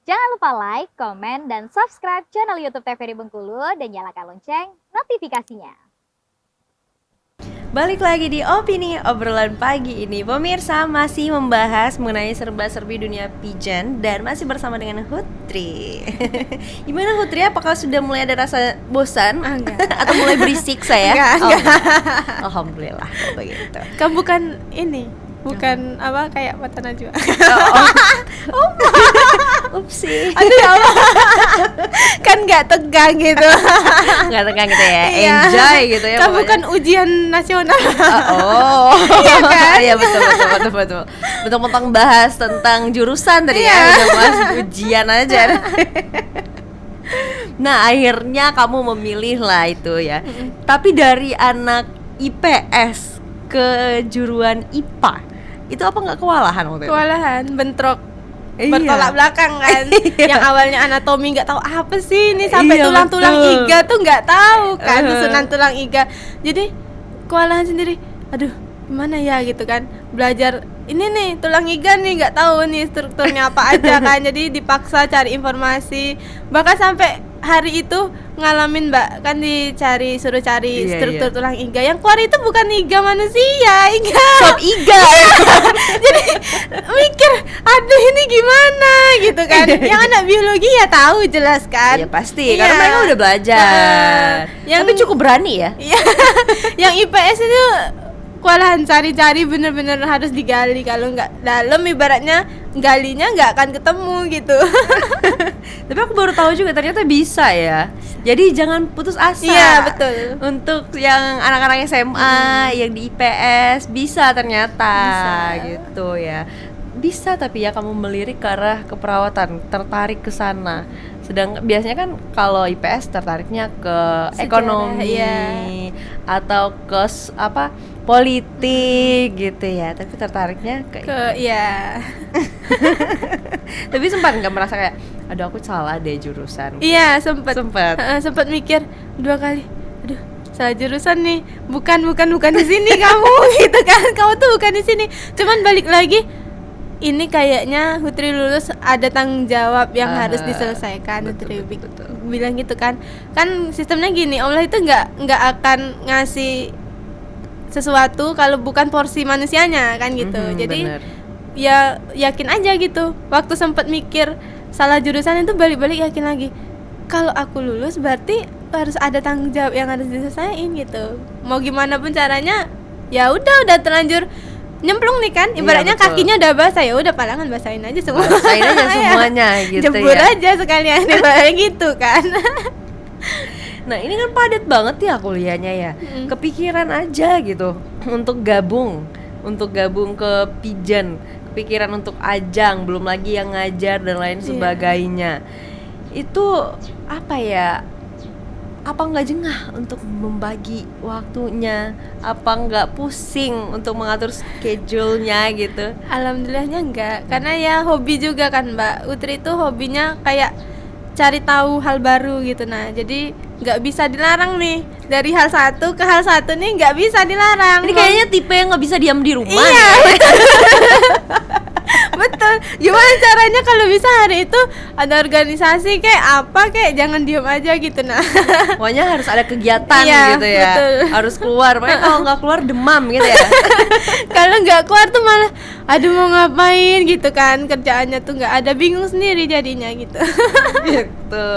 Jangan lupa like, komen, dan subscribe channel YouTube TVRI Bengkulu dan nyalakan lonceng notifikasinya. Balik lagi di Opini Obrolan Pagi ini. Pemirsa masih membahas mengenai serba-serbi dunia pigeon dan masih bersama dengan Hutri. Gimana Hutri? Apakah sudah mulai ada rasa bosan? Enggak. Atau mulai berisik saya? Enggak. Alhamdulillah kalau begitu. Kan bukan ini, bukan apa kayak mata Najwa. Upsi. Aduh ya Allah. Kan nggak tegang gitu. Nggak tegang gitu ya, Iya. enjoy gitu ya. Kan pokoknya. bukan ujian nasional. Oh, Iya kan? Iya betul. Betul bahas tentang jurusan tadi Iya. ya, udah bahas ujian aja. Nah, akhirnya kamu memilih lah itu ya. Tapi dari anak IPS ke juruan IPA, itu apa nggak kewalahan waktu itu? Kewalahan, bentrok, Iya. bertolak belakang kan. Iya. Yang awalnya anatomi nggak tahu apa sih ini, sampai Iya, tulang-tulang betul. iga tuh nggak tahu kan, Uh-huh. susunan tulang iga. Jadi kewalahan sendiri. Aduh, gimana ya gitu kan. Belajar ini nih tulang iga nih nggak tahu nih strukturnya apa aja kan. Jadi dipaksa cari informasi. Bahkan sampai hari itu ngalamin Mbak, kan suruh cari Iya, struktur iya. tulang iga. Yang keluar itu bukan iga manusia, iga. Sob iga. Jadi mikir, aduh ini gimana gitu kan. Yang anak biologi ya tahu jelas kan. Iya pasti, Iya. karena mereka udah belajar. Yang- Tapi cukup berani ya. Iya. Yang IPS itu kewalahan cari-cari, bener-bener harus digali. Kalau nggak dalam ibaratnya galinya nggak akan ketemu gitu. Tapi aku baru tahu juga ternyata bisa ya. Jadi jangan putus asa. Iya, betul. Untuk yang anak-anak SMA yang di IPS bisa ternyata Bisa. gitu ya. Bisa, tapi ya kamu melirik ke arah keperawatan, tertarik ke sana. Sedang biasanya kan kalau IPS tertariknya ke Sejarah, ekonomi iya. atau ke politik gitu ya. Tapi tertariknya ke Iya. Tapi sempat nggak merasa kayak, aduh aku salah deh jurusan? Iya, sempet Sempet. mikir 2 kali. Aduh, salah jurusan nih. Bukan di sini kamu gitu kan. Kamu tuh bukan di sini. Cuman balik lagi, ini kayaknya Hutri lulus ada tanggung jawab yang harus diselesaikan. Hutri betul. bilang gitu kan. Kan sistemnya gini, Allah itu nggak akan ngasih sesuatu kalau bukan porsi manusianya kan gitu. Jadi Bener. ya yakin aja gitu. Waktu sempat mikir salah jurusan itu, balik-balik yakin lagi, kalau aku lulus berarti harus ada tanggung jawab yang harus diselesain gitu. Mau gimana pun caranya, ya udah terlanjur nyemplung nih kan. Ibaratnya Iya, betul. kakinya udah basah, ya udah palangan basahin aja semua. Basahin aja semuanya gitu Jebur ya. aja sekalian ibaratnya gitu kan. Nah ini kan padat banget ya kuliahnya ya. Kepikiran aja gitu untuk gabung ke pigeon, kepikiran untuk ajang, belum lagi yang ngajar dan lain Iya. sebagainya. Itu apa ya? Apa nggak jengah untuk membagi waktunya? Apa nggak pusing untuk mengatur schedule-nya gitu? Alhamdulillahnya enggak, karena ya hobi juga kan Mbak. Utri itu hobinya kayak cari tahu hal baru gitu. Nah jadi nggak bisa dilarang nih, dari hal satu ke hal satu nih nggak bisa dilarang. Ini kayaknya tipe yang nggak bisa diam di rumah. Iya, nih. betul. Gimana caranya kalau bisa hari itu ada organisasi kayak apa kayak, jangan diem aja gitu. Nah Pokoknya harus ada kegiatan Iya, gitu ya. betul. Harus keluar. Pokoknya kalau nggak keluar demam gitu ya. kalau nggak keluar tuh malah aduh mau ngapain gitu kan, kerjaannya tuh nggak ada, bingung sendiri jadinya gitu. Gitu.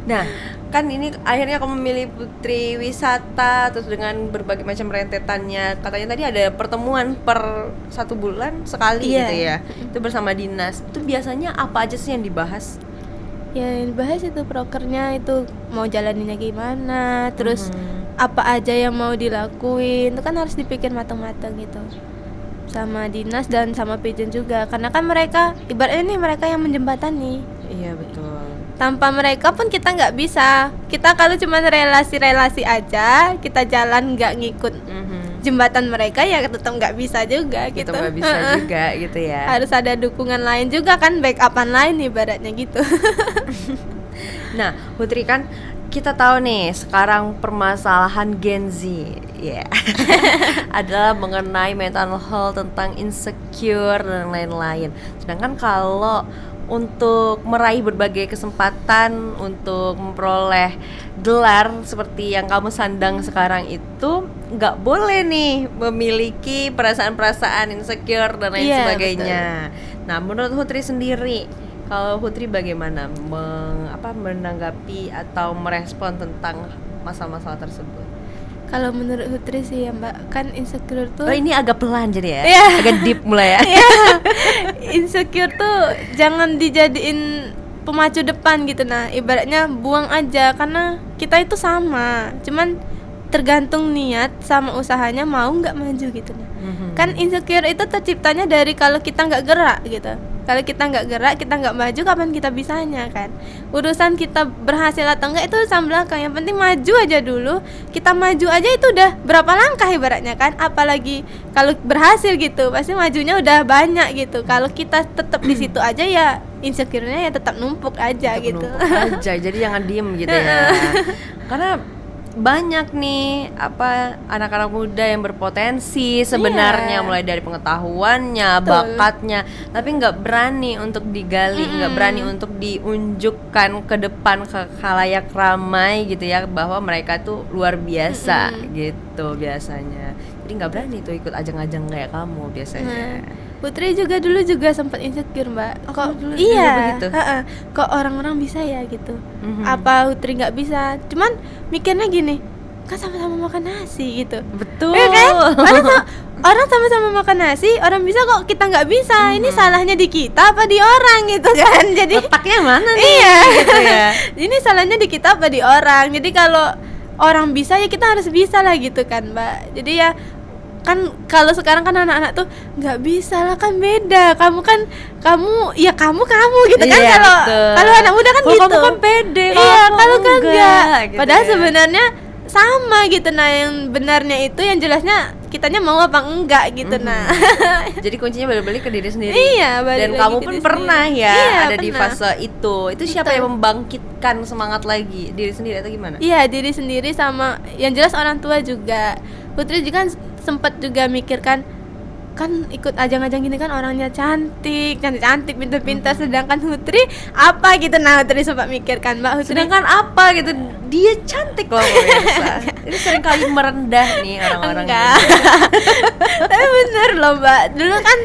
Nah, kan ini akhirnya kamu memilih Putri Wisata terus dengan berbagai macam rentetannya. Katanya tadi ada pertemuan per 1 bulan sekali Iya. gitu ya. Itu bersama dinas. Itu biasanya apa aja sih yang dibahas? Ya yang dibahas itu prokernya, itu mau jalaninnya gimana, terus apa aja yang mau dilakuin, itu kan harus dipikir matang-matang gitu. Sama dinas dan sama pigeon juga, karena kan mereka ibaratnya nih mereka yang menjembatani. Iya betul. Tanpa mereka pun kita nggak bisa. Kita kalau cuma relasi-relasi aja, kita jalan nggak ngikut jembatan mereka, ya tetap nggak bisa juga gitu. Itu nggak bisa juga gitu ya. Harus ada dukungan lain juga kan, backupan lain ibaratnya gitu. Nah, Putri kan kita tahu nih sekarang permasalahan Gen Z ya adalah mengenai mental health, tentang insecure dan lain-lain. Sedangkan kalau untuk meraih berbagai kesempatan untuk memperoleh gelar seperti yang kamu sandang sekarang itu nggak boleh nih memiliki perasaan-perasaan insecure dan lain Iya, sebagainya. Nah, menurut Putri sendiri, kalau Putri bagaimana menanggapi atau merespon tentang masalah-masalah tersebut? Kalau menurut Putri sih ya Mbak, kan insecure tuh Oh, ini agak pelan jadi ya? Iya. Agak deep mulai ya? Iya. Insecure tuh jangan dijadiin pemacu depan gitu. Nah, ibaratnya buang aja, karena kita itu sama, cuman tergantung niat sama usahanya mau nggak maju gitu. Nah, kan insecure itu terciptanya dari kalau kita nggak gerak gitu. Kalau kita nggak gerak, kita nggak maju, kapan kita bisanya kan? Urusan kita berhasil atau enggak itu urusan belakang. Yang penting maju aja dulu. Kita maju aja itu udah berapa langkah ibaratnya kan? Apalagi kalau berhasil gitu, pasti majunya udah banyak gitu. Kalau kita tetap di situ aja ya insecure-nya ya tetap numpuk aja Tetap gitu. numpuk aja, jadi jangan diem gitu ya. Karena banyak nih anak-anak muda yang berpotensi sebenarnya, mulai dari pengetahuannya, Betul. bakatnya, tapi nggak berani untuk digali, nggak berani untuk diunjukkan ke depan ke khalayak ramai gitu ya, bahwa mereka tuh luar biasa gitu biasanya. Jadi nggak berani tuh ikut ajang-ajang kayak kamu biasanya. Putri juga dulu sempat insecure Mbak. Kok dulu iya, begitu? kok orang-orang bisa ya gitu. Apa Putri nggak bisa? Cuman mikirnya gini, kan sama-sama makan nasi gitu. Betul. Iya kan? Orang sama-sama makan nasi, orang bisa kok kita nggak bisa. Ini salahnya di kita apa di orang gitu kan? Jadi Letaknya mana nih? iya. Gitu ya. Ini salahnya di kita apa di orang. Jadi kalau orang bisa ya kita harus bisa lah gitu kan Mbak. Jadi ya kan kalau sekarang kan anak-anak tuh nggak bisa lah, kan beda. Kamu gitu kan. Iya, Kalau betul. kalau anak muda kan Kalau gitu. kamu kan pede, Iya, kalau kalau aku kan enggak. gitu Padahal ya. sebenarnya sama gitu. Nah, yang benarnya itu yang jelasnya kitanya mau apa enggak gitu. Nah. Jadi kuncinya balik ke diri sendiri. Iya, balik Dan lagi kamu ke pun diri pernah sendiri. ya Iya, ada di pernah. fase itu. Itu siapa Betul. yang membangkitkan semangat lagi? Diri sendiri atau gimana? Iya, diri sendiri sama yang jelas orang tua juga. Putri juga sempat juga mikirkan, kan ikut ajang-ajang gini kan orangnya cantik, pintar-pintar, sedangkan Putri apa gitu. Nah, Putri sempat mikirkan Mbak Putri. Sedangkan apa gitu? Dia cantik loh pemirsa. Ini sering kali merendah nih orang-orang. Enggak. Tapi bener loh Mbak. Dulu kan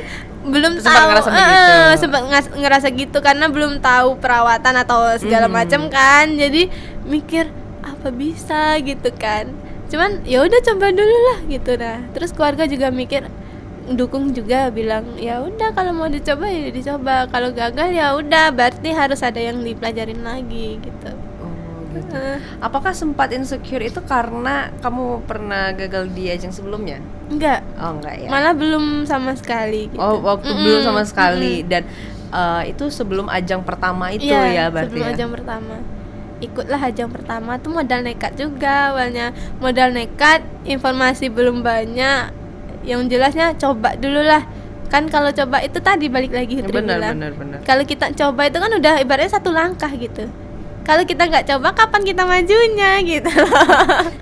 belum Sempat tahu, ngerasa begitu. sempat ngerasa gitu karena belum tahu perawatan atau segala macam kan. Jadi mikir apa bisa gitu kan. Cuman ya udah coba dulu lah gitu. Nah, terus keluarga juga mikir, dukung juga, bilang ya udah kalau mau dicoba ya dicoba, kalau gagal ya udah berarti harus ada yang dipelajarin lagi gitu. Oh, gitu. Apakah sempat insecure itu karena kamu pernah gagal di ajang sebelumnya? Enggak, Oh, enggak ya. malah belum sama sekali gitu. Oh, waktu belum sama sekali. Dan itu sebelum ajang pertama itu ya berarti sebelum ya. ajang pertama. Ikutlah ajang pertama tuh modal nekat juga awalnya. Modal nekat, informasi belum banyak. Yang jelasnya coba dulu lah. Kan kalau coba itu tadi balik lagi Putri bilang. Benar. Kalau kita coba itu kan udah ibaratnya satu langkah gitu. Kalau kita nggak coba, kapan kita majunya gitu loh.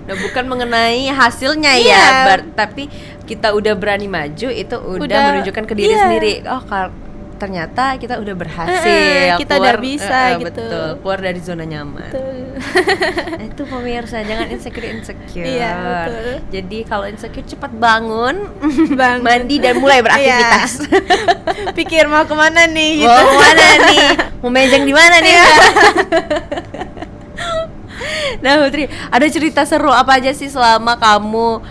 Nah, bukan mengenai hasilnya Iya. ya, tapi kita udah berani maju itu udah menunjukkan ke diri iya. sendiri. Oh, ternyata kita udah berhasil. Kita udah bisa gitu. Betul, keluar dari zona nyaman. Betul. Nah, itu pemirsa, jangan insecure. Iya, betul. Jadi kalau insecure cepat bangun, Bangun. mandi dan mulai beraktivitas. Pikir mau kemana nih gitu. Mau kemana nih? Mau mejeng di mana nih? Nah, Putri, ada cerita seru apa aja sih selama kamu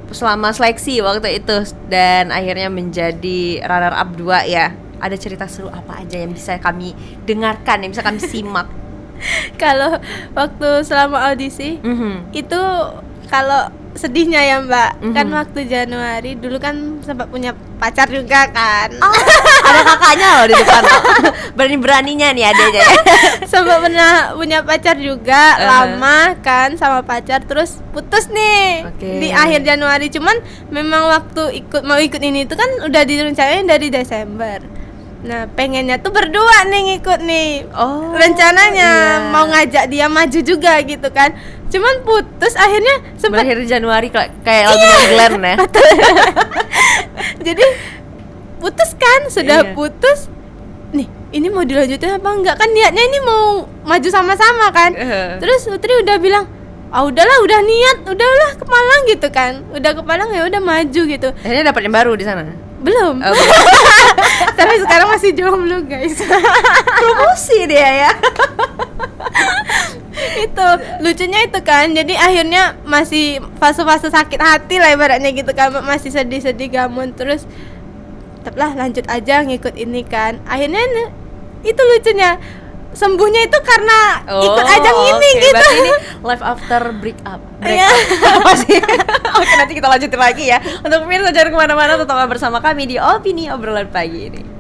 selama seleksi waktu itu dan akhirnya menjadi runner up 2 ya? Ada cerita seru apa aja yang bisa kami dengarkan, yang bisa kami simak? Kalau waktu selama audisi itu, kalau sedihnya ya Mbak, kan waktu Januari dulu kan sempat punya pacar juga kan. Ada kakaknya loh di depan loh. Berani-beraninya nih adanya. Sempat pernah punya pacar juga, lama kan sama pacar, terus putus nih di akhir Januari. Cuman memang waktu mau ikut ini itu kan udah direncanain dari Desember. Nah, pengennya tuh berdua nih ngikut nih. Oh, rencananya iya. mau ngajak dia maju juga gitu kan. Cuman putus akhirnya sempat. Berakhir Januari kayak lagunya Glenn ya. Jadi putus kan, sudah Iya. putus. Nih, ini mau dilanjutin apa enggak, kan niatnya ini mau maju sama-sama kan. Terus Putri udah bilang, udahlah, udah niat, udahlah ke Malang gitu kan. Udah ke Malang ya udah maju gitu. Akhirnya dapat yang baru di sana. Belum. Oh, Tapi sekarang masih jomblo guys. promosi dia ya. Itu lucunya itu kan, jadi akhirnya masih fase-fase sakit hati lah ibaratnya gitu kan, masih sedih-sedih gamun, terus tetaplah lanjut aja ngikut ini kan. Akhirnya itu lucunya sembuhnya itu karena ikut ajang ini oke. gitu. Berarti ini life after break up. Iya. Apa sih? Oke, nanti kita lanjutin lagi ya. Untuk pemirsa jangan kemana-mana, tetaplah bersama kami di Opini Obrolan Pagi ini.